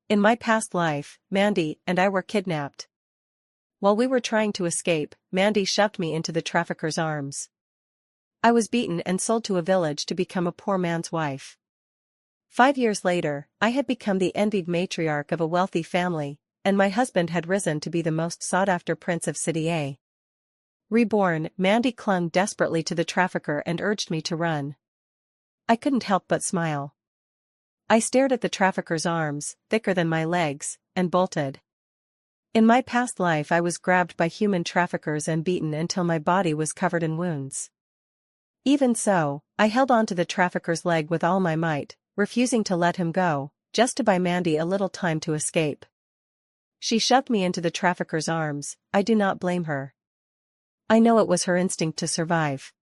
In my past life, Mandy and I were kidnapped. While we were trying to escape, Mandy shoved me into the trafficker's arms. I was beaten and sold to a village to become a poor man's wife. 5 years later, I had become the envied matriarch of a wealthy family, and my husband had risen to be the most sought-after prince of City A. Reborn, Mandy clung desperately to the trafficker and urged me to run. I couldn't help but smile. I stared at the trafficker's arms, thicker than my legs, and bolted. In my past life I was grabbed by human traffickers and beaten until my body was covered in wounds. Even so, I held on to the trafficker's leg with all my might, refusing to let him go, just to buy Mandy a little time to escape. She shoved me into the trafficker's arms. I do not blame her. I know it was her instinct to survive.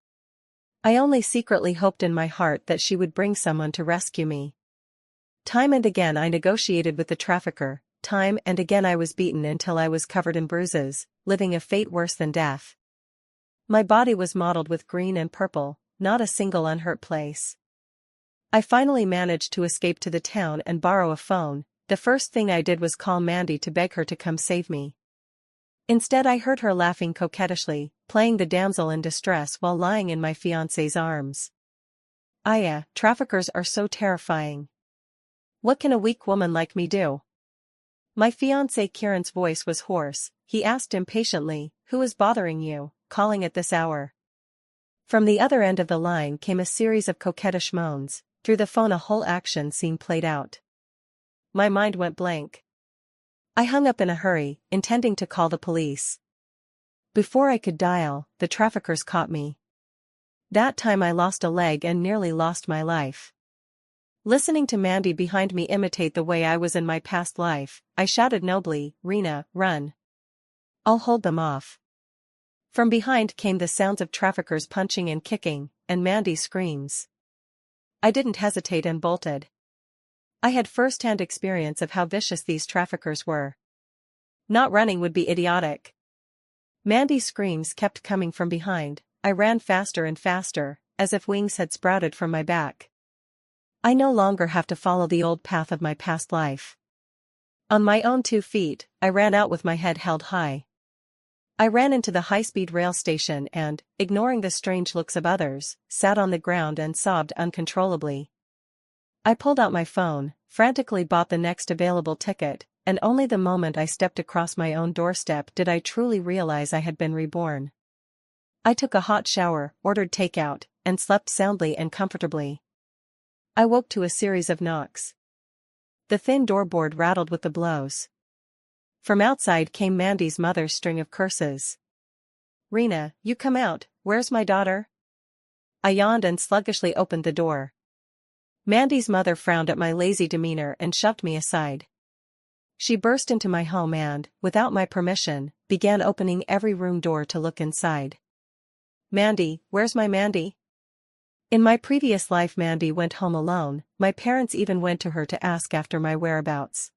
I only secretly hoped in my heart that she would bring someone to rescue me. Time and again I negotiated with the trafficker, time and again I was beaten until I was covered in bruises, living a fate worse than death. My body was mottled with green and purple, not a single unhurt place. I finally managed to escape to the town and borrow a phone. The first thing I did was call Mandy to beg her to come save me. Instead I heard her laughing coquettishly, playing the damsel in distress while lying in my fiancé's arms. Traffickers are so terrifying. What can a weak woman like me do? My fiancé Kieran's voice was hoarse. He asked impatiently, "Who is bothering you, calling at this hour?" From the other end of the line came a series of coquettish moans. Through the phone a whole action scene played out. My mind went blank. I hung up in a hurry, intending to call the police. Before I could dial, the traffickers caught me. That time I lost a leg and nearly lost my life. Listening to Mandy behind me imitate the way I was in my past life, I shouted nobly, "Rena, run. I'll hold them off." From behind came the sounds of traffickers punching and kicking, and Mandy's screams. I didn't hesitate and bolted. I had first-hand experience of how vicious these traffickers were. Not running would be idiotic. Mandy's screams kept coming from behind. I ran faster and faster, as if wings had sprouted from my back. I no longer have to follow the old path of my past life. On my own 2 feet, I ran out with my head held high. I ran into the high-speed rail station and, ignoring the strange looks of others, sat on the ground and sobbed uncontrollably. I pulled out my phone, frantically bought the next available ticket, and only the moment I stepped across my own doorstep did I truly realize I had been reborn. I took a hot shower, ordered takeout, and slept soundly and comfortably. I woke to a series of knocks. The thin doorboard rattled with the blows. From outside came Mandy's mother's string of curses. "Rena, you come out, where's my daughter?" I yawned and sluggishly opened the door. Mandy's mother frowned at my lazy demeanor and shoved me aside. She burst into my home and, without my permission, began opening every room door to look inside. "Mandy, where's my Mandy?" In my previous life Mandy went home alone. My parents even went to her to ask after my whereabouts.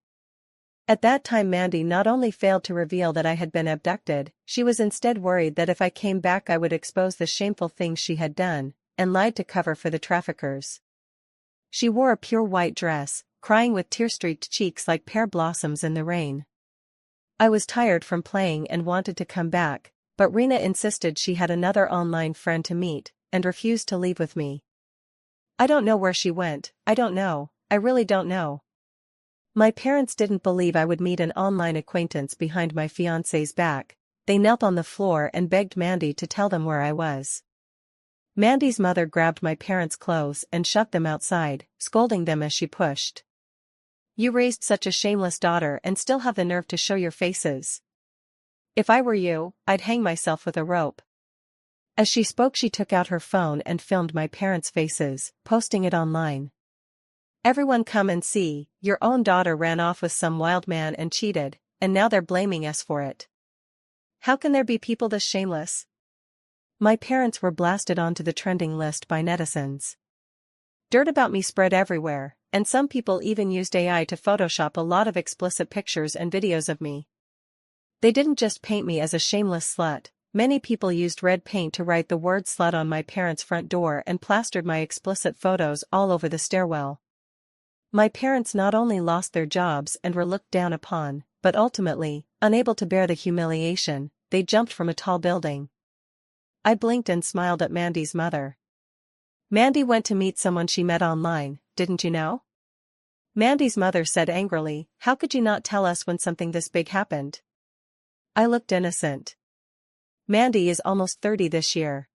At that time Mandy not only failed to reveal that I had been abducted, she was instead worried that if I came back I would expose the shameful things she had done, and lied to cover for the traffickers. She wore a pure white dress, crying with tear-streaked cheeks like pear blossoms in the rain. I was tired from playing and wanted to come back, but Rena insisted she had another online friend to meet, and refused to leave with me. I don't know where she went. I don't know, I really don't know. My parents didn't believe I would meet an online acquaintance behind my fiancé's back. They knelt on the floor and begged Mandy to tell them where I was. Mandy's mother grabbed my parents' clothes and shoved them outside, scolding them as she pushed. "You raised such a shameless daughter and still have the nerve to show your faces. If I were you, I'd hang myself with a rope." As she spoke she took out her phone and filmed my parents' faces, posting it online. "Everyone come and see, your own daughter ran off with some wild man and cheated, and now they're blaming us for it. How can there be people this shameless?" My parents were blasted onto the trending list by netizens. Dirt about me spread everywhere, and some people even used AI to Photoshop a lot of explicit pictures and videos of me. They didn't just paint me as a shameless slut. Many people used red paint to write the word slut on my parents' front door and plastered my explicit photos all over the stairwell. My parents not only lost their jobs and were looked down upon, but ultimately, unable to bear the humiliation, they jumped from a tall building. I blinked and smiled at Mandy's mother. Mandy went to meet someone she met online, didn't you know? Mandy's mother said angrily, how could you not tell us when something this big happened? I looked innocent. Mandy is almost 30 this year.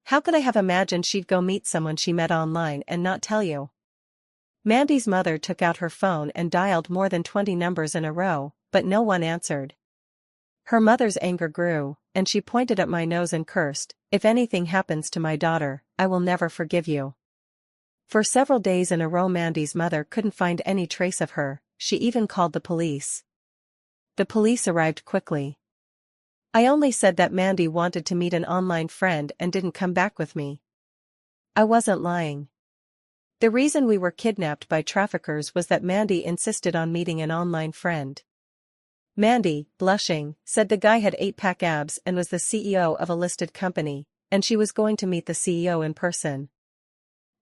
How could I have imagined she'd go meet someone she met online and not tell you? Mandy's mother took out her phone and dialed more than 20 numbers in a row, but no one answered. Her mother's anger grew, and she pointed at my nose and cursed, if anything happens to my daughter, I will never forgive you. For several days in a row Mandy's mother couldn't find any trace of her, she even called the police. The police arrived quickly. I only said that Mandy wanted to meet an online friend and didn't come back with me. I wasn't lying. The reason we were kidnapped by traffickers was that Mandy insisted on meeting an online friend. Mandy, blushing, said the guy had 8-pack abs and was the CEO of a listed company, and she was going to meet the CEO in person.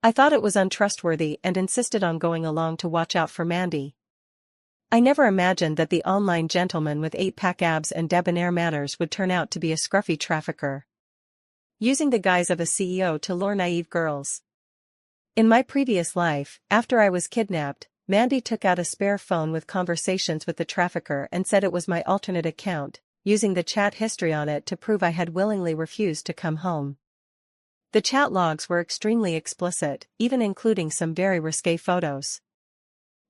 I thought it was untrustworthy and insisted on going along to watch out for Mandy. I never imagined that the online gentleman with 8-pack abs and debonair manners would turn out to be a scruffy trafficker, using the guise of a CEO to lure naive girls. In my previous life, after I was kidnapped, Mandy took out a spare phone with conversations with the trafficker and said it was my alternate account, using the chat history on it to prove I had willingly refused to come home. The chat logs were extremely explicit, even including some very risque photos.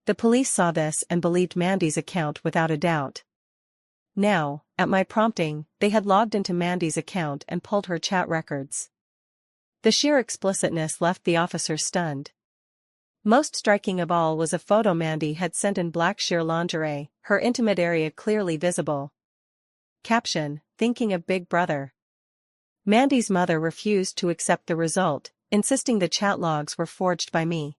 The police saw this and believed Mandy's account without a doubt. Now, at my prompting, they had logged into Mandy's account and pulled her chat records. The sheer explicitness left the officers stunned. Most striking of all was a photo Mandy had sent in black sheer lingerie, her intimate area clearly visible. Caption, thinking of Big Brother. Mandy's mother refused to accept the result, insisting the chat logs were forged by me.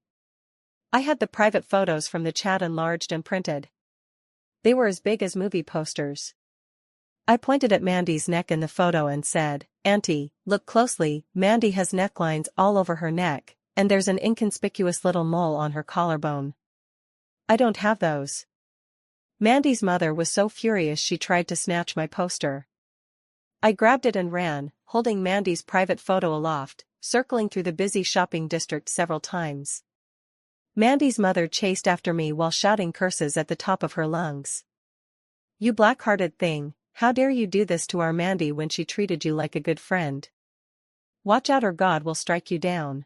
I had the private photos from the chat enlarged and printed. They were as big as movie posters. I pointed at Mandy's neck in the photo and said, Auntie, look closely, Mandy has necklines all over her neck, and there's an inconspicuous little mole on her collarbone. I don't have those. Mandy's mother was so furious she tried to snatch my poster. I grabbed it and ran, holding Mandy's private photo aloft, circling through the busy shopping district several times. Mandy's mother chased after me while shouting curses at the top of her lungs. You black-hearted thing, how dare you do this to our Mandy when she treated you like a good friend? Watch out or God will strike you down.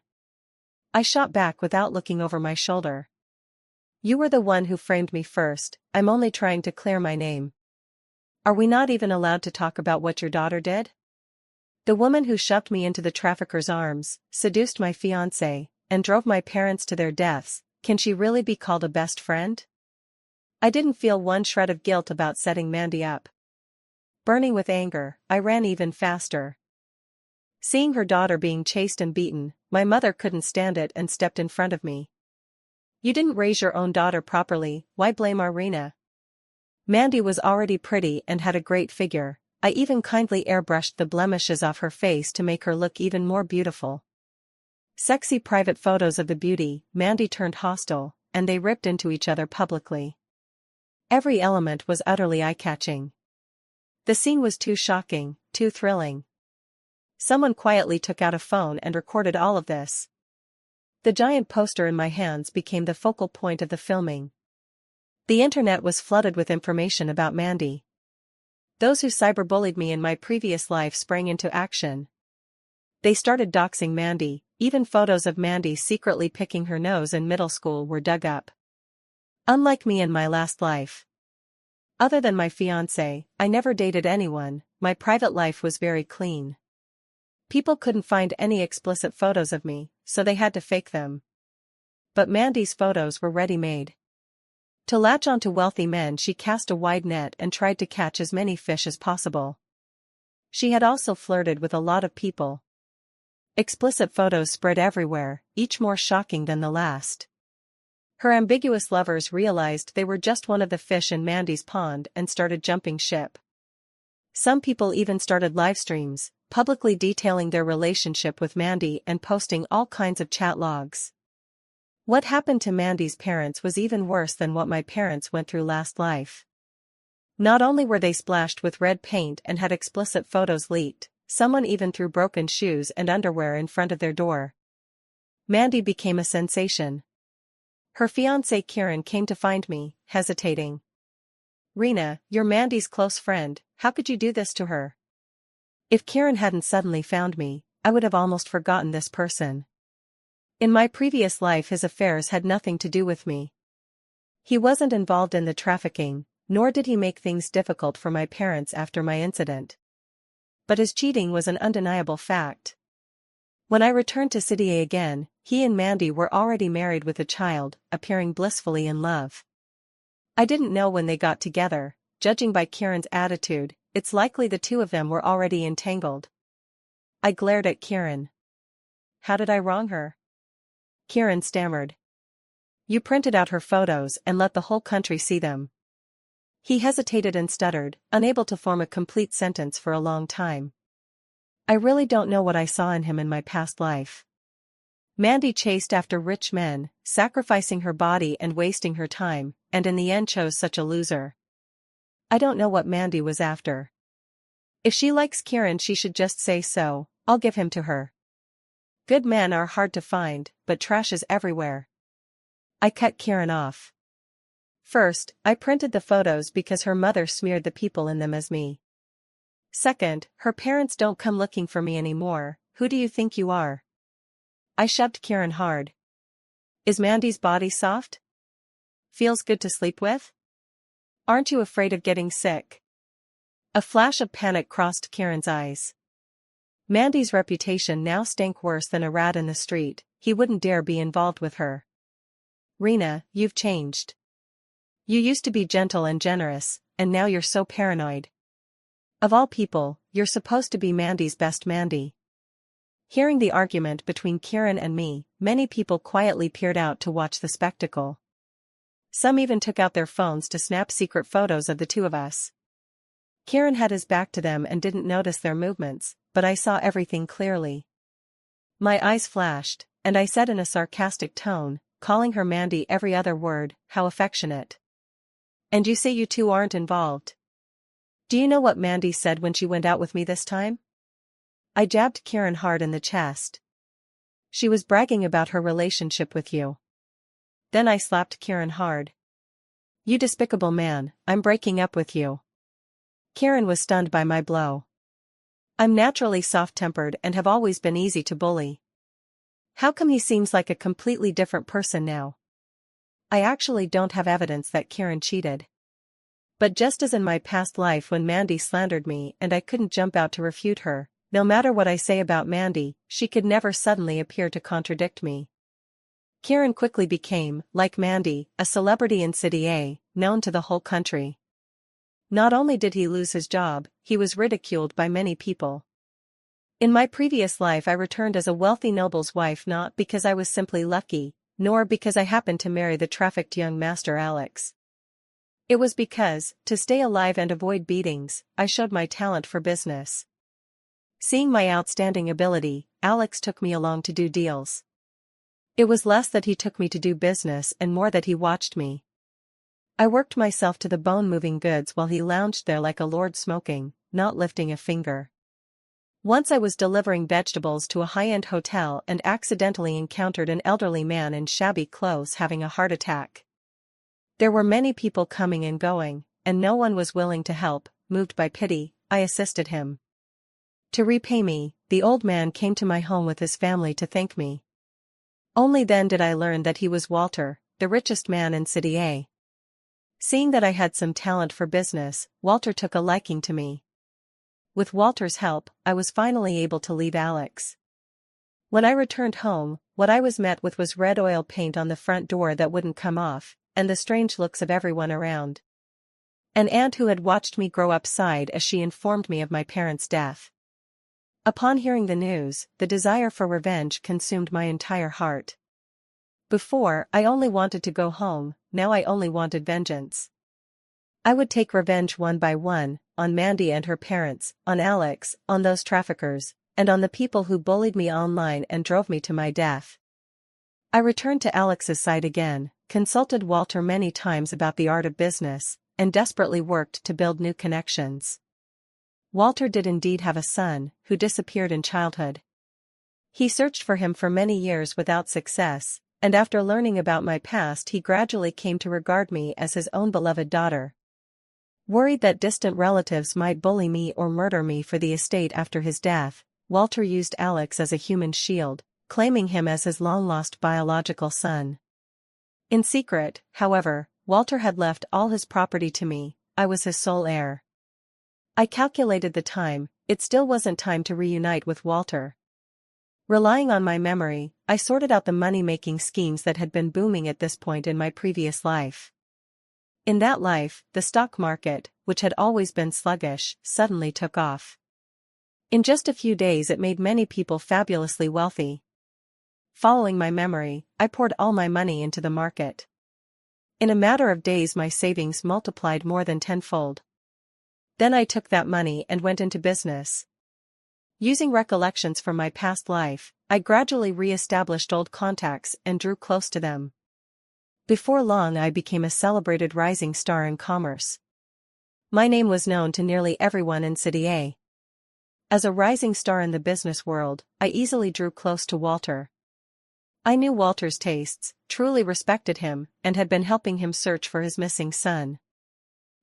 I shot back without looking over my shoulder. You were the one who framed me first, I'm only trying to clear my name. Are we not even allowed to talk about what your daughter did? The woman who shoved me into the trafficker's arms, seduced my fiancé, and drove my parents to their deaths, can she really be called a best friend? I didn't feel one shred of guilt about setting Mandy up. Burning with anger, I ran even faster. Seeing her daughter being chased and beaten, my mother couldn't stand it and stepped in front of me. You didn't raise your own daughter properly, why blame Arena? Mandy was already pretty and had a great figure, I even kindly airbrushed the blemishes off her face to make her look even more beautiful. Sexy private photos of the beauty, Mandy turned hostile, and they ripped into each other publicly. Every element was utterly eye-catching. The scene was too shocking, too thrilling. Someone quietly took out a phone and recorded all of this. The giant poster in my hands became the focal point of the filming. The internet was flooded with information about Mandy. Those who cyberbullied me in my previous life sprang into action. They started doxing Mandy, even photos of Mandy secretly picking her nose in middle school were dug up. Unlike me in my last life. Other than my fiancé, I never dated anyone, my private life was very clean. People couldn't find any explicit photos of me, so they had to fake them. But Mandy's photos were ready-made. To latch onto wealthy men she cast a wide net and tried to catch as many fish as possible. She had also flirted with a lot of people. Explicit photos spread everywhere, each more shocking than the last. Her ambiguous lovers realized they were just one of the fish in Mandy's pond and started jumping ship. Some people even started live streams, publicly detailing their relationship with Mandy and posting all kinds of chat logs. What happened to Mandy's parents was even worse than what my parents went through last life. Not only were they splashed with red paint and had explicit photos leaked, someone even threw broken shoes and underwear in front of their door. Mandy became a sensation. Her fiancé Kieran came to find me, hesitating. "Rena, you're Mandy's close friend, how could you do this to her?" If Kieran hadn't suddenly found me, I would have almost forgotten this person. In my previous life his affairs had nothing to do with me. He wasn't involved in the trafficking, nor did he make things difficult for my parents after my incident. But his cheating was an undeniable fact. When I returned to City A again, he and Mandy were already married with a child, appearing blissfully in love. I didn't know when they got together. Judging by Kieran's attitude, it's likely the two of them were already entangled. I glared at Kieran. "How did I wrong her?" Kieran stammered. "You printed out her photos and let the whole country see them." He hesitated and stuttered, unable to form a complete sentence for a long time. "I really don't know what I saw in him in my past life. Mandy chased after rich men, sacrificing her body and wasting her time, and in the end chose such a loser. I don't know what Mandy was after. If she likes Kieran she should just say so, I'll give him to her. Good men are hard to find, but trash is everywhere." I cut Kieran off. "First, I printed the photos because her mother smeared the people in them as me. Second, her parents don't come looking for me anymore, who do you think you are?" I shoved Kieran hard. "Is Mandy's body soft? Feels good to sleep with? Aren't you afraid of getting sick?" A flash of panic crossed Kieran's eyes. Mandy's reputation now stank worse than a rat in the street, he wouldn't dare be involved with her. "Rena, you've changed. You used to be gentle and generous, and now you're so paranoid. Of all people, you're supposed to be Mandy's best Mandy." Hearing the argument between Kieran and me, many people quietly peered out to watch the spectacle. Some even took out their phones to snap secret photos of the two of us. Kieran had his back to them and didn't notice their movements, but I saw everything clearly. My eyes flashed, and I said in a sarcastic tone, calling her Mandy every other word, "How affectionate. And you say you two aren't involved? Do you know what Mandy said when she went out with me this time?" I jabbed Kieran hard in the chest. "She was bragging about her relationship with you." Then I slapped Kieran hard. "You despicable man, I'm breaking up with you." Kieran was stunned by my blow. I'm naturally soft-tempered and have always been easy to bully. How come he seems like a completely different person now? I actually don't have evidence that Kieran cheated. But just as in my past life when Mandy slandered me and I couldn't jump out to refute her, no matter what I say about Mandy, she could never suddenly appear to contradict me. Kieran quickly became, like Mandy, a celebrity in City A, known to the whole country. Not only did he lose his job, he was ridiculed by many people. In my previous life I returned as a wealthy noble's wife not because I was simply lucky, nor because I happened to marry the trafficked young master Alex. It was because, to stay alive and avoid beatings, I showed my talent for business. Seeing my outstanding ability, Alex took me along to do deals. It was less that he took me to do business and more that he watched me. I worked myself to the bone moving goods while he lounged there like a lord smoking, not lifting a finger. Once I was delivering vegetables to a high-end hotel and accidentally encountered an elderly man in shabby clothes having a heart attack. There were many people coming and going, and no one was willing to help. Moved by pity, I assisted him. To repay me, the old man came to my home with his family to thank me. Only then did I learn that he was Walter, the richest man in City A. Seeing that I had some talent for business, Walter took a liking to me. With Walter's help, I was finally able to leave Alex. When I returned home, what I was met with was red oil paint on the front door that wouldn't come off, and the strange looks of everyone around. An aunt who had watched me grow up sighed as she informed me of my parents' death. Upon hearing the news, the desire for revenge consumed my entire heart. Before, I only wanted to go home, now I only wanted vengeance. I would take revenge one by one, on Mandy and her parents, on Alex, on those traffickers, and on the people who bullied me online and drove me to my death. I returned to Alex's side again, consulted Walter many times about the art of business, and desperately worked to build new connections. Walter did indeed have a son, who disappeared in childhood. He searched for him for many years without success, and after learning about my past he gradually came to regard me as his own beloved daughter. Worried that distant relatives might bully me or murder me for the estate after his death, Walter used Alex as a human shield, claiming him as his long-lost biological son. In secret, however, Walter had left all his property to me. I was his sole heir. I calculated the time, it still wasn't time to reunite with Walter. Relying on my memory, I sorted out the money-making schemes that had been booming at this point in my previous life. In that life, the stock market, which had always been sluggish, suddenly took off. In just a few days it made many people fabulously wealthy. Following my memory, I poured all my money into the market. In a matter of days my savings multiplied more than tenfold. Then I took that money and went into business. Using recollections from my past life, I gradually re-established old contacts and drew close to them. Before long I became a celebrated rising star in commerce. My name was known to nearly everyone in City A. As a rising star in the business world, I easily drew close to Walter. I knew Walter's tastes, truly respected him, and had been helping him search for his missing son.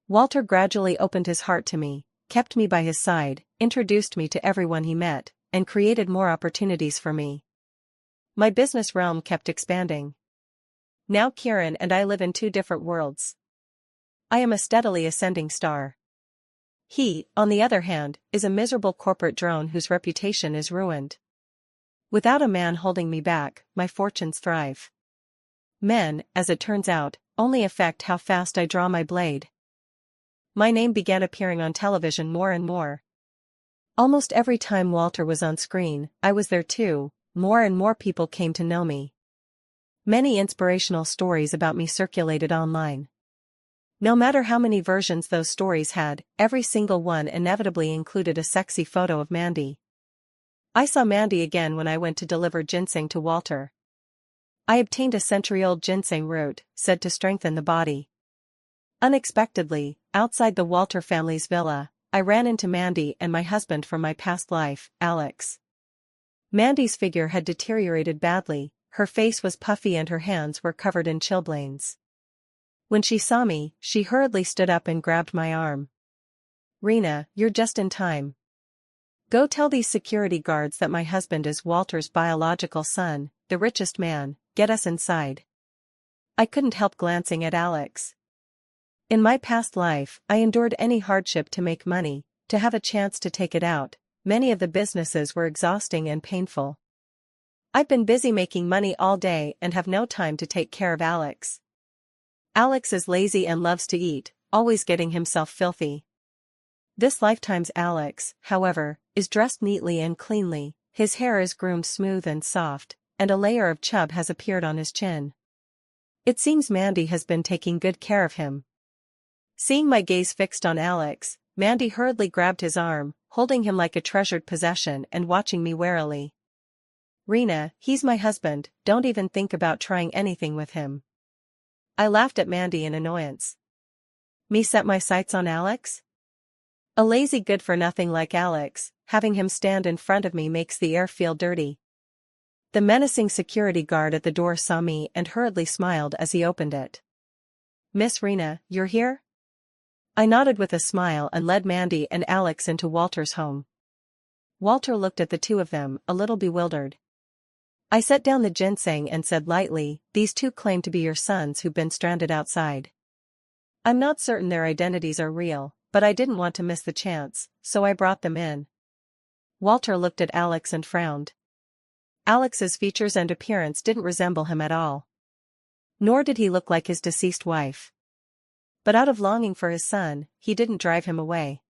Walter gradually opened his heart to me, kept me by his side, introduced me to everyone he met, and created more opportunities for me. My business realm kept expanding. Now Kieran and I live in two different worlds. I am a steadily ascending star. He, on the other hand, is a miserable corporate drone whose reputation is ruined. Without a man holding me back, my fortunes thrive. Men, as it turns out, only affect how fast I draw my blade. My name began appearing on television more and more. Almost every time Walter was on screen, I was there too. More and more people came to know me. Many inspirational stories about me circulated online. No matter how many versions those stories had, every single one inevitably included a sexy photo of Mandy. I saw Mandy again when I went to deliver ginseng to Walter. I obtained a century-old ginseng root, said to strengthen the body. Unexpectedly, outside the Walter family's villa, I ran into Mandy and my husband from my past life, Alex. Mandy's figure had deteriorated badly, her face was puffy and her hands were covered in chilblains. When she saw me, she hurriedly stood up and grabbed my arm. "Rena, you're just in time. Go tell these security guards that my husband is Walter's biological son, the richest man. Get us inside." I couldn't help glancing at Alex. In my past life, I endured any hardship to make money, to have a chance to take it out. Many of the businesses were exhausting and painful. I've been busy making money all day and have no time to take care of Alex. Alex is lazy and loves to eat, always getting himself filthy. This lifetime's Alex, however, is dressed neatly and cleanly, his hair is groomed smooth and soft, and a layer of chub has appeared on his chin. It seems Mandy has been taking good care of him. Seeing my gaze fixed on Alex, Mandy hurriedly grabbed his arm, holding him like a treasured possession and watching me warily. "Rena, he's my husband, don't even think about trying anything with him." I laughed at Mandy in annoyance. Me set my sights on Alex? A lazy good-for-nothing like Alex, having him stand in front of me makes the air feel dirty. The menacing security guard at the door saw me and hurriedly smiled as he opened it. "Miss Rena, you're here?" I nodded with a smile and led Mandy and Alex into Walter's home. Walter looked at the two of them, a little bewildered. I set down the ginseng and said lightly, "These two claim to be your sons who've been stranded outside. I'm not certain their identities are real, but I didn't want to miss the chance, so I brought them in." Walter looked at Alex and frowned. Alex's features and appearance didn't resemble him at all. Nor did he look like his deceased wife. But out of longing for his son, he didn't drive him away.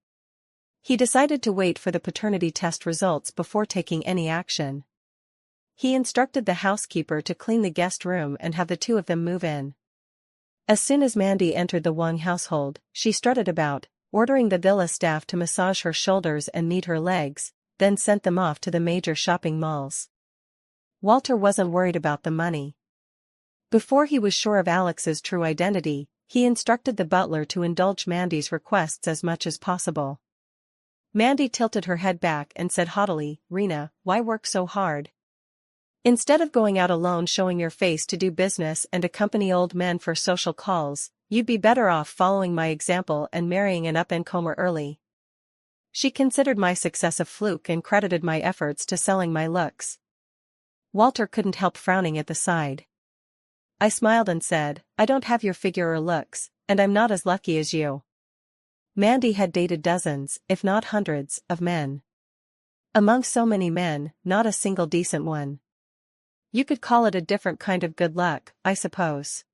He decided to wait for the paternity test results before taking any action. He instructed the housekeeper to clean the guest room and have the two of them move in. As soon as Mandy entered the Wang household, she strutted about, ordering the villa staff to massage her shoulders and knead her legs, then sent them off to the major shopping malls. Walter wasn't worried about the money. Before he was sure of Alex's true identity, he instructed the butler to indulge Mandy's requests as much as possible. Mandy tilted her head back and said haughtily, "Rena, why work so hard? Instead of going out alone showing your face to do business and accompany old men for social calls, you'd be better off following my example and marrying an up-and-comer early." She considered my success a fluke and credited my efforts to selling my looks. Walter couldn't help frowning at the side. I smiled and said, "I don't have your figure or looks, and I'm not as lucky as you." Mandy had dated dozens, if not hundreds, of men. Among so many men, not a single decent one. You could call it a different kind of good luck, I suppose.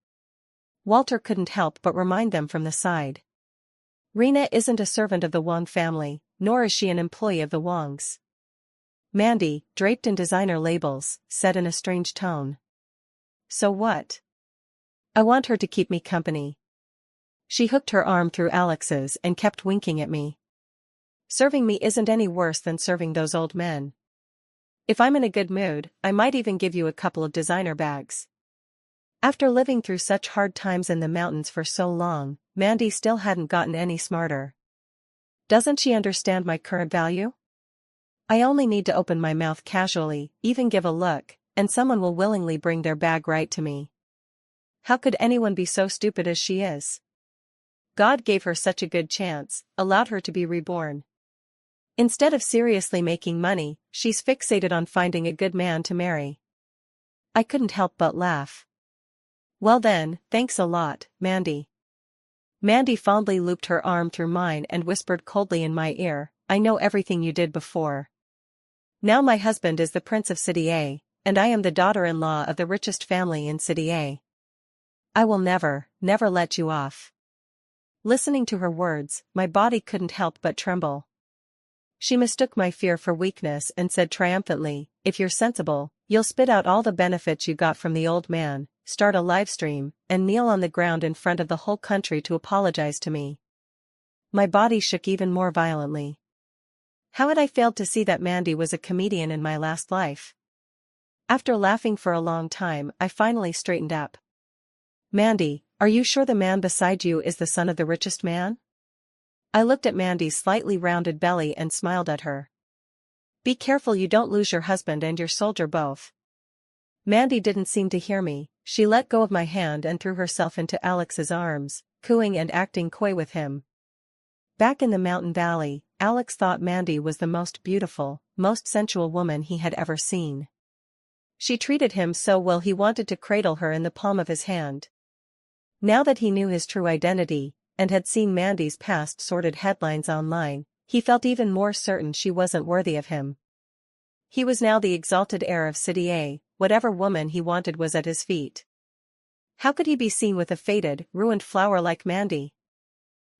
Walter couldn't help but remind them from the side. Rena isn't a servant of the Wong family, nor is she an employee of the Wongs. Mandy, draped in designer labels, said in a strange tone. So what? I want her to keep me company. She hooked her arm through Alex's and kept winking at me. Serving me isn't any worse than serving those old men. If I'm in a good mood, I might even give you a couple of designer bags. After living through such hard times in the mountains for so long, Mandy still hadn't gotten any smarter. Doesn't she understand my current value? I only need to open my mouth casually, even give a look, and someone will willingly bring their bag right to me. How could anyone be so stupid as she is? God gave her such a good chance, allowed her to be reborn. Instead of seriously making money, she's fixated on finding a good man to marry. I couldn't help but laugh. Well then, thanks a lot, Mandy. Mandy fondly looped her arm through mine and whispered coldly in my ear, "I know everything you did before. Now my husband is the Prince of City A, and I am the daughter-in-law of the richest family in City A. I will never, never let you off." Listening to her words, my body couldn't help but tremble. She mistook my fear for weakness and said triumphantly, "If you're sensible, you'll spit out all the benefits you got from the old man, start a live stream, and kneel on the ground in front of the whole country to apologize to me." My body shook even more violently. How had I failed to see that Mandy was a comedian in my last life? After laughing for a long time, I finally straightened up. "Mandy, are you sure the man beside you is the son of the richest man?" I looked at Mandy's slightly rounded belly and smiled at her. "Be careful you don't lose your husband and your soldier both." Mandy didn't seem to hear me. She let go of my hand and threw herself into Alex's arms, cooing and acting coy with him. Back in the mountain valley, Alex thought Mandy was the most beautiful, most sensual woman he had ever seen. She treated him so well he wanted to cradle her in the palm of his hand. Now that he knew his true identity, and had seen Mandy's past sordid headlines online, he felt even more certain she wasn't worthy of him. He was now the exalted heir of City A, whatever woman he wanted was at his feet. How could he be seen with a faded, ruined flower like Mandy?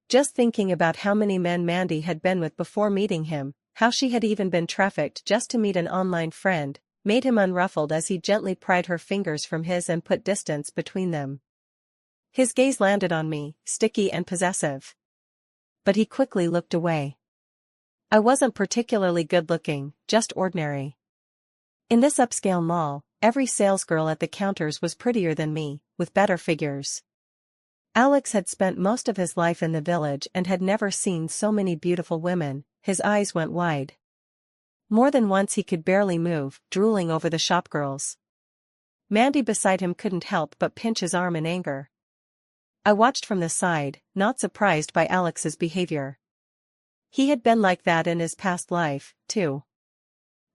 Just thinking about how many men Mandy had been with before meeting him, how she had even been trafficked just to meet an online friend, made him unruffled as he gently pried her fingers from his and put distance between them. His gaze landed on me, sticky and possessive. But he quickly looked away. I wasn't particularly good-looking, just ordinary. In this upscale mall, every salesgirl at the counters was prettier than me, with better figures. Alex had spent most of his life in the village and had never seen so many beautiful women. His eyes went wide. More than once he could barely move, drooling over the shopgirls. Mandy beside him couldn't help but pinch his arm in anger. I watched from the side, not surprised by Alex's behavior. He had been like that in his past life, too.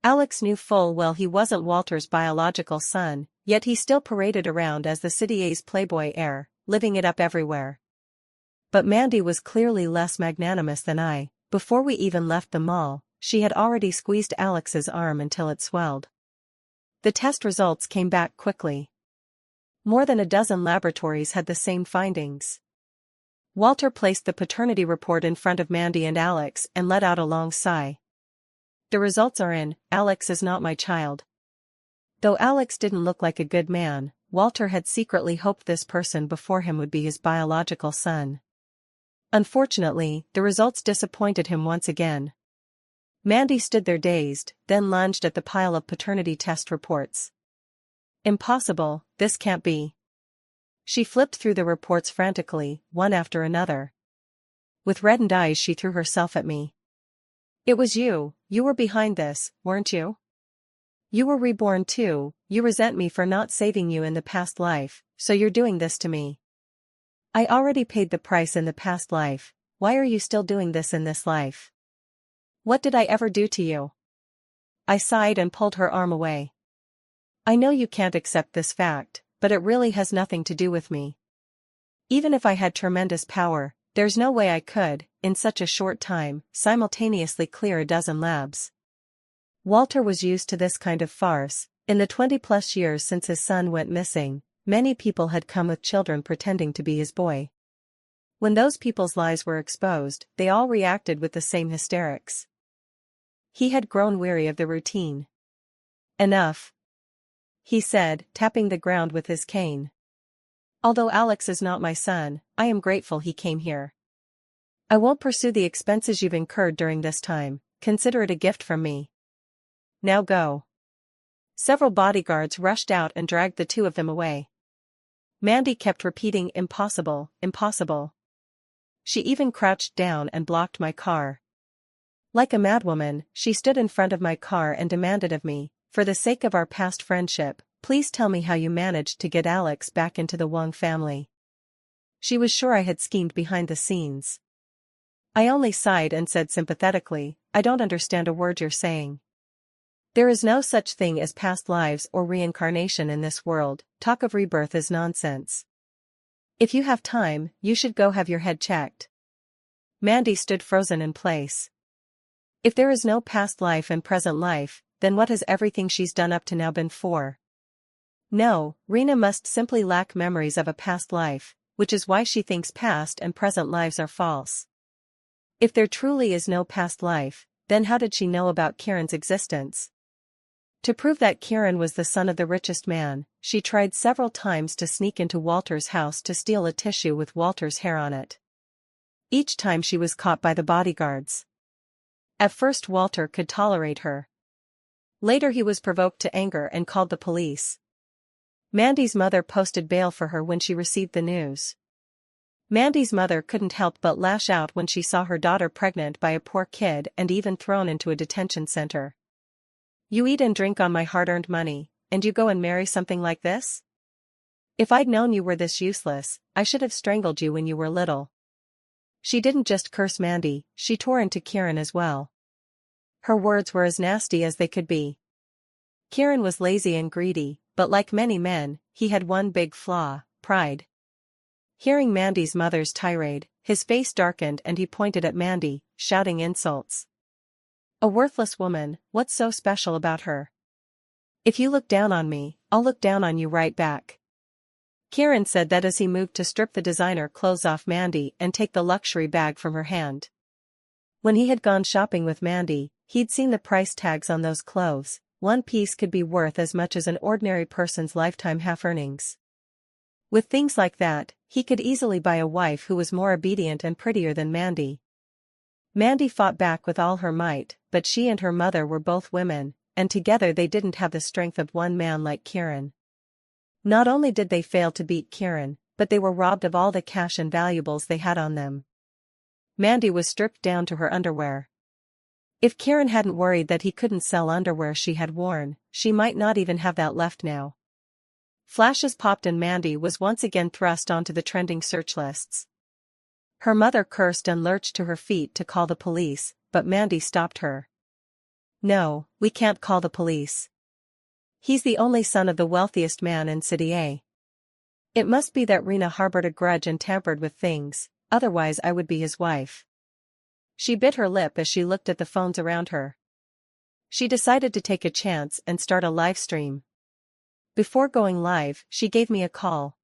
Alex knew full well he wasn't Walter's biological son, yet he still paraded around as the City A's playboy heir, living it up everywhere. But Mandy was clearly less magnanimous than I. Before we even left the mall, she had already squeezed Alex's arm until it swelled. The test results came back quickly. More than a dozen laboratories had the same findings. Walter placed the paternity report in front of Mandy and Alex and let out a long sigh. "The results are in, Alex is not my child." Though Alex didn't look like a good man, Walter had secretly hoped this person before him would be his biological son. Unfortunately, the results disappointed him once again. Mandy stood there dazed, then lunged at the pile of paternity test reports. "Impossible, this can't be." She flipped through the reports frantically, one after another. With reddened eyes she threw herself at me. It was you were behind this, weren't you? You were reborn too, you resent me for not saving you in the past life, so you're doing this to me. I already paid the price in the past life, why are you still doing this in this life? What did I ever do to you? I sighed and pulled her arm away. I know you can't accept this fact, but it really has nothing to do with me. Even if I had tremendous power, there's no way I could, in such a short time, simultaneously clear a dozen labs. Walter was used to this kind of farce. In the 20-plus years since his son went missing, many people had come with children pretending to be his boy. When those people's lies were exposed, they all reacted with the same hysterics. He had grown weary of the routine. Enough, he said, tapping the ground with his cane. Although Alex is not my son, I am grateful he came here. I won't pursue the expenses you've incurred during this time, consider it a gift from me. Now go. Several bodyguards rushed out and dragged the two of them away. Mandy kept repeating impossible, impossible. She even crouched down and blocked my car. Like a madwoman, she stood in front of my car and demanded of me, for the sake of our past friendship, please tell me how you managed to get Alex back into the Wong family. She was sure I had schemed behind the scenes. I only sighed and said sympathetically, I don't understand a word you're saying. There is no such thing as past lives or reincarnation in this world, talk of rebirth is nonsense. If you have time, you should go have your head checked. Mandy stood frozen in place. If there is no past life and present life, then what has everything she's done up to now been for? No, Rena must simply lack memories of a past life, which is why she thinks past and present lives are false. If there truly is no past life, then how did she know about Kieran's existence? To prove that Kieran was the son of the richest man, she tried several times to sneak into Walter's house to steal a tissue with Walter's hair on it. Each time she was caught by the bodyguards. At first Walter could tolerate her. Later he was provoked to anger and called the police. Mandy's mother posted bail for her when she received the news. Mandy's mother couldn't help but lash out when she saw her daughter pregnant by a poor kid and even thrown into a detention center. You eat and drink on my hard-earned money, and you go and marry something like this? If I'd known you were this useless, I should have strangled you when you were little. She didn't just curse Mandy, she tore into Kieran as well. Her words were as nasty as they could be. Kieran was lazy and greedy, but like many men, he had one big flaw, pride. Hearing Mandy's mother's tirade, his face darkened and he pointed at Mandy, shouting insults. A worthless woman, what's so special about her? If you look down on me, I'll look down on you right back. Kieran said that as he moved to strip the designer clothes off Mandy and take the luxury bag from her hand. When he had gone shopping with Mandy, he'd seen the price tags on those clothes. One piece could be worth as much as an ordinary person's lifetime half-earnings. With things like that, he could easily buy a wife who was more obedient and prettier than Mandy. Mandy fought back with all her might, but she and her mother were both women, and together they didn't have the strength of one man like Kieran. Not only did they fail to beat Kieran, but they were robbed of all the cash and valuables they had on them. Mandy was stripped down to her underwear. If Kieran hadn't worried that he couldn't sell underwear she had worn, she might not even have that left now. Flashes popped and Mandy was once again thrust onto the trending search lists. Her mother cursed and lurched to her feet to call the police, but Mandy stopped her. No, we can't call the police. He's the only son of the wealthiest man in City A. It must be that Rena harbored a grudge and tampered with things, otherwise I would be his wife. She bit her lip as she looked at the phones around her. She decided to take a chance and start a live stream. Before going live, she gave me a call.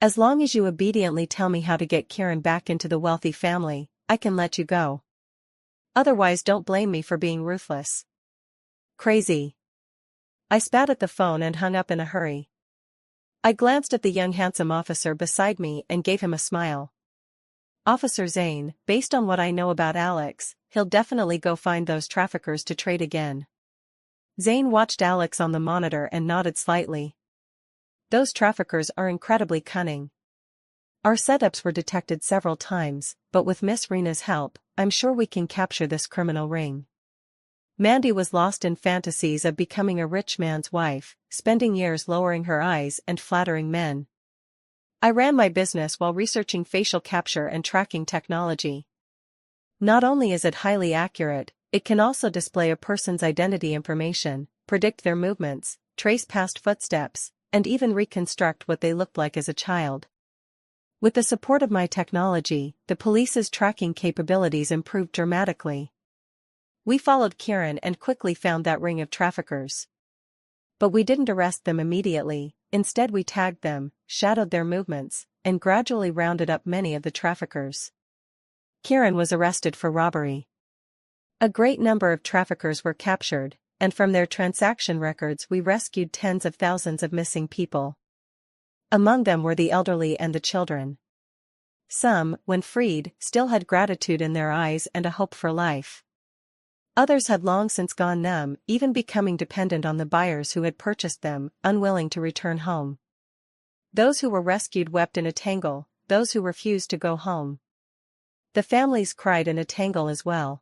As long as you obediently tell me how to get Kieran back into the wealthy family, I can let you go. Otherwise don't blame me for being ruthless. Crazy. I spat at the phone and hung up in a hurry. I glanced at the young handsome officer beside me and gave him a smile. Officer Zane, based on what I know about Alex, he'll definitely go find those traffickers to trade again. Zane watched Alex on the monitor and nodded slightly. Those traffickers are incredibly cunning. Our setups were detected several times, but with Miss Rena's help, I'm sure we can capture this criminal ring. Mandy was lost in fantasies of becoming a rich man's wife, spending years lowering her eyes and flattering men. I ran my business while researching facial capture and tracking technology. Not only is it highly accurate, it can also display a person's identity information, predict their movements, trace past footsteps, and even reconstruct what they looked like as a child. With the support of my technology, the police's tracking capabilities improved dramatically. We followed Kieran and quickly found that ring of traffickers. But we didn't arrest them immediately, instead we tagged them, shadowed their movements, and gradually rounded up many of the traffickers. Kieran was arrested for robbery. A great number of traffickers were captured, and from their transaction records we rescued tens of thousands of missing people. Among them were the elderly and the children. Some, when freed, still had gratitude in their eyes and a hope for life. Others had long since gone numb, even becoming dependent on the buyers who had purchased them, unwilling to return home. Those who were rescued wept in a tangle, those who refused to go home. The families cried in a tangle as well.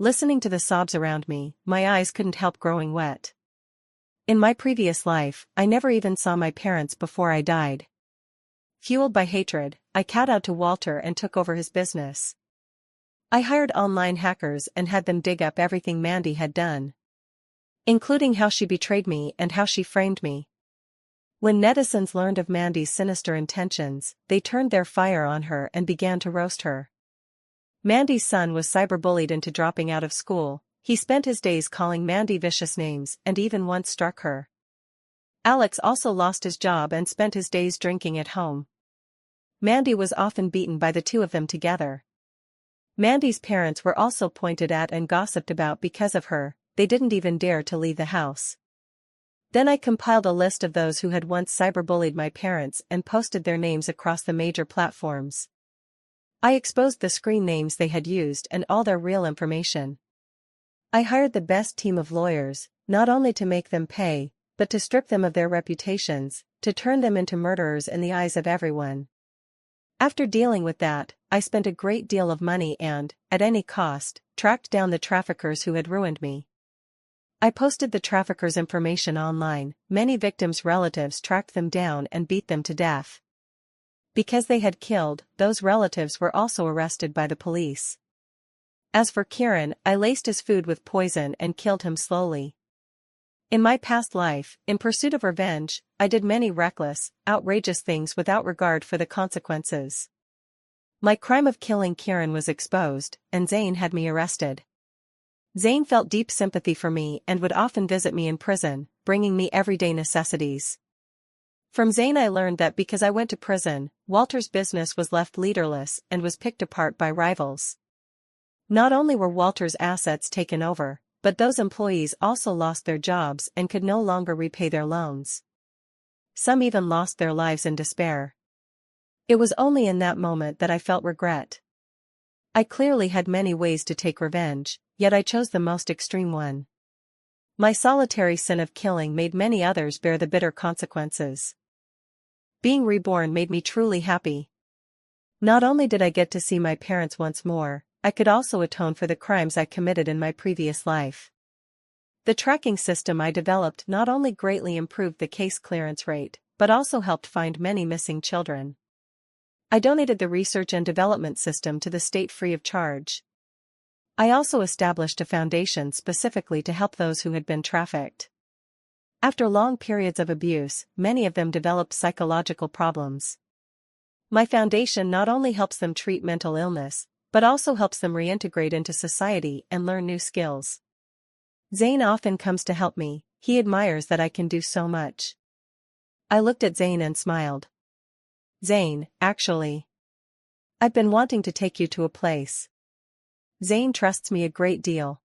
Listening to the sobs around me, my eyes couldn't help growing wet. In my previous life, I never even saw my parents before I died. Fueled by hatred, I kowtowed to Walter and took over his business. I hired online hackers and had them dig up everything Mandy had done, including how she betrayed me and how she framed me. When netizens learned of Mandy's sinister intentions, they turned their fire on her and began to roast her. Mandy's son was cyberbullied into dropping out of school. He spent his days calling Mandy vicious names and even once struck her. Alex also lost his job and spent his days drinking at home. Mandy was often beaten by the two of them together. Mandy's parents were also pointed at and gossiped about because of her. They didn't even dare to leave the house. Then I compiled a list of those who had once cyberbullied my parents and posted their names across the major platforms. I exposed the screen names they had used and all their real information. I hired the best team of lawyers, not only to make them pay, but to strip them of their reputations, to turn them into murderers in the eyes of everyone. After dealing with that, I spent a great deal of money and, at any cost, tracked down the traffickers who had ruined me. I posted the traffickers' information online. Many victims' relatives tracked them down and beat them to death. Because they had killed, those relatives were also arrested by the police. As for Kieran, I laced his food with poison and killed him slowly. In my past life, in pursuit of revenge, I did many reckless, outrageous things without regard for the consequences. My crime of killing Kieran was exposed, and Zane had me arrested. Zane felt deep sympathy for me and would often visit me in prison, bringing me everyday necessities. From Zane I learned that because I went to prison, Walter's business was left leaderless and was picked apart by rivals. Not only were Walter's assets taken over, but those employees also lost their jobs and could no longer repay their loans. Some even lost their lives in despair. It was only in that moment that I felt regret. I clearly had many ways to take revenge, yet I chose the most extreme one. My solitary sin of killing made many others bear the bitter consequences. Being reborn made me truly happy. Not only did I get to see my parents once more, I could also atone for the crimes I committed in my previous life. The tracking system I developed not only greatly improved the case clearance rate, but also helped find many missing children. I donated the research and development system to the state free of charge. I also established a foundation specifically to help those who had been trafficked. After long periods of abuse, many of them developed psychological problems. My foundation not only helps them treat mental illness, but also helps them reintegrate into society and learn new skills. Zane often comes to help me. He admires that I can do so much. I looked at Zane and smiled. Zane, actually, I've been wanting to take you to a place. Zane trusts me a great deal.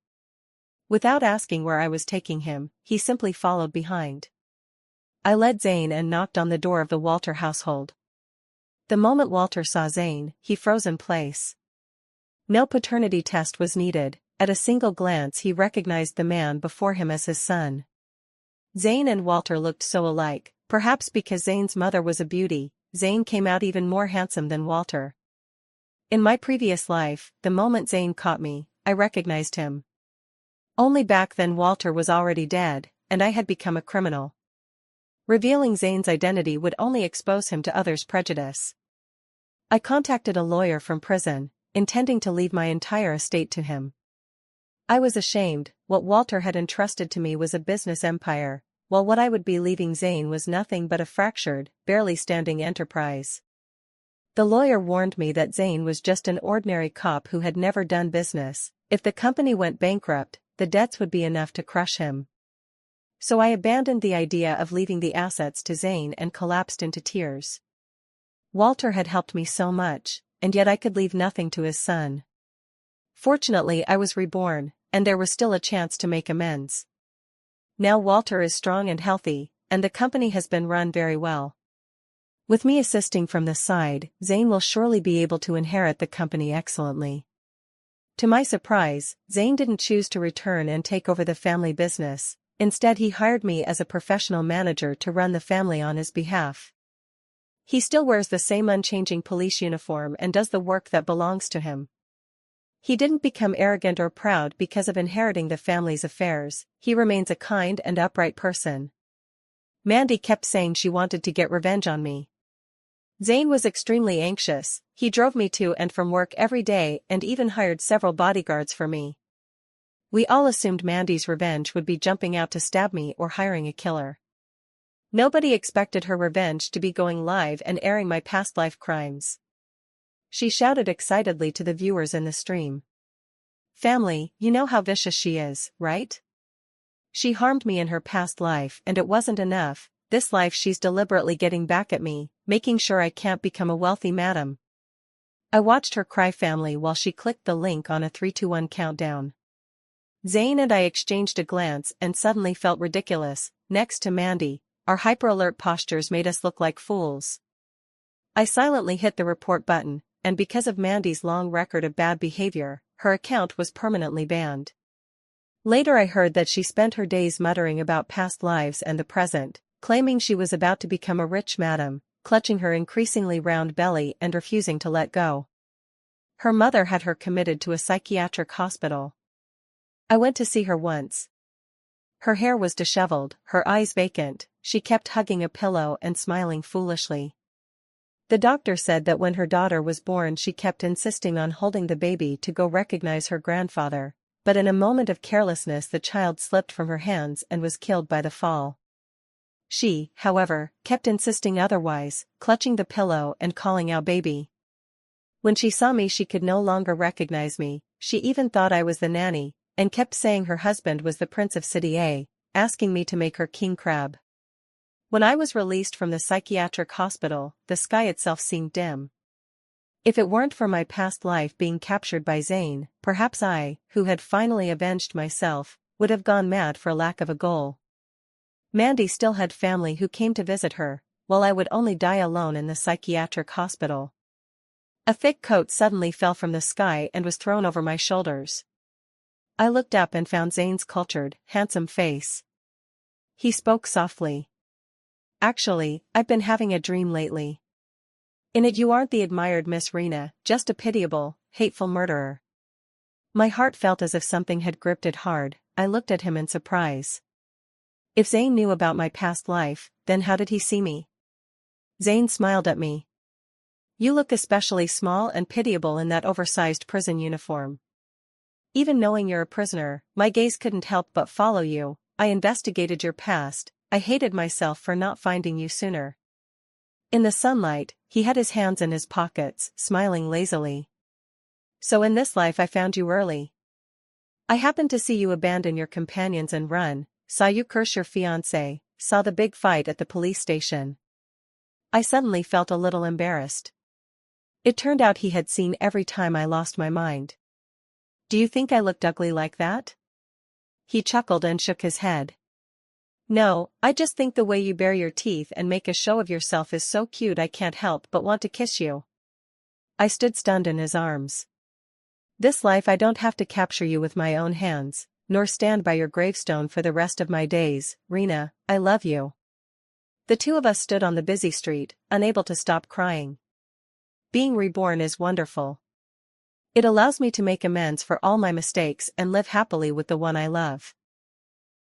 Without asking where I was taking him, he simply followed behind. I led Zane and knocked on the door of the Walter household. The moment Walter saw Zane, he froze in place. No paternity test was needed. At a single glance he recognized the man before him as his son. Zane and Walter looked so alike, Perhaps because Zane's mother was a beauty, Zane came out even more handsome than Walter. In my previous life, the moment Zane caught me, I recognized him. Only back then Walter was already dead, and I had become a criminal. Revealing Zane's identity would only expose him to others' prejudice. I contacted a lawyer from prison, intending to leave my entire estate to him. I was ashamed. What Walter had entrusted to me was a business empire, while what I would be leaving Zane was nothing but a fractured, barely standing enterprise. The lawyer warned me that Zane was just an ordinary cop who had never done business. If the company went bankrupt, the debts would be enough to crush him. So I abandoned the idea of leaving the assets to Zane and collapsed into tears. Walter had helped me so much, and yet I could leave nothing to his son. Fortunately, I was reborn, and there was still a chance to make amends. Now Walter is strong and healthy, and the company has been run very well. With me assisting from the side, Zane will surely be able to inherit the company excellently. To my surprise, Zane didn't choose to return and take over the family business. Instead, he hired me as a professional manager to run the family on his behalf. He still wears the same unchanging police uniform and does the work that belongs to him. He didn't become arrogant or proud because of inheriting the family's affairs. He remains a kind and upright person. Mandy kept saying she wanted to get revenge on me. Zane was extremely anxious. He drove me to and from work every day and even hired several bodyguards for me. We all assumed Mandy's revenge would be jumping out to stab me or hiring a killer. Nobody expected her revenge to be going live and airing my past life crimes. She shouted excitedly to the viewers in the stream. "Family, you know how vicious she is, right? She harmed me in her past life and it wasn't enough. This life she's deliberately getting back at me, making sure I can't become a wealthy madam." I watched her cry family while she clicked the link on a 3-2-1 countdown. Zane and I exchanged a glance and suddenly felt ridiculous. Next to Mandy, our hyper-alert postures made us look like fools. I silently hit the report button, and because of Mandy's long record of bad behavior, her account was permanently banned. Later I heard that she spent her days muttering about past lives and the present, claiming she was about to become a rich madam, clutching her increasingly round belly and refusing to let go. Her mother had her committed to a psychiatric hospital. I went to see her once. Her hair was disheveled, her eyes vacant, she kept hugging a pillow and smiling foolishly. The doctor said that when her daughter was born she kept insisting on holding the baby to go recognize her grandfather, but in a moment of carelessness the child slipped from her hands and was killed by the fall. She, however, kept insisting otherwise, clutching the pillow and calling out baby. When she saw me she could no longer recognize me. She even thought I was the nanny, and kept saying her husband was the Prince of City A, asking me to make her king crab. When I was released from the psychiatric hospital, the sky itself seemed dim. If it weren't for my past life being captured by Zane, perhaps I, who had finally avenged myself, would have gone mad for lack of a goal. Mandy still had family who came to visit her, while I would only die alone in the psychiatric hospital. A thick coat suddenly fell from the sky and was thrown over my shoulders. I looked up and found Zane's cultured, handsome face. He spoke softly. "Actually, I've been having a dream lately. In it you aren't the admired Miss Rena, just a pitiable, hateful murderer." My heart felt as if something had gripped it hard. I looked at him in surprise. If Zane knew about my past life, then how did he see me? Zane smiled at me. "You look especially small and pitiable in that oversized prison uniform. Even knowing you're a prisoner, my gaze couldn't help but follow you. I investigated your past. I hated myself for not finding you sooner." In the sunlight, he had his hands in his pockets, smiling lazily. "So in this life I found you early. I happened to see you abandon your companions and run, saw you curse your fiancé, saw the big fight at the police station." I suddenly felt a little embarrassed. It turned out he had seen every time I lost my mind. "Do you think I looked ugly like that?" He chuckled and shook his head. "No, I just think the way you bare your teeth and make a show of yourself is so cute I can't help but want to kiss you." I stood stunned in his arms. "This life I don't have to capture you with my own hands, nor stand by your gravestone for the rest of my days. Rena, I love you." The two of us stood on the busy street, unable to stop crying. Being reborn is wonderful. It allows me to make amends for all my mistakes and live happily with the one I love.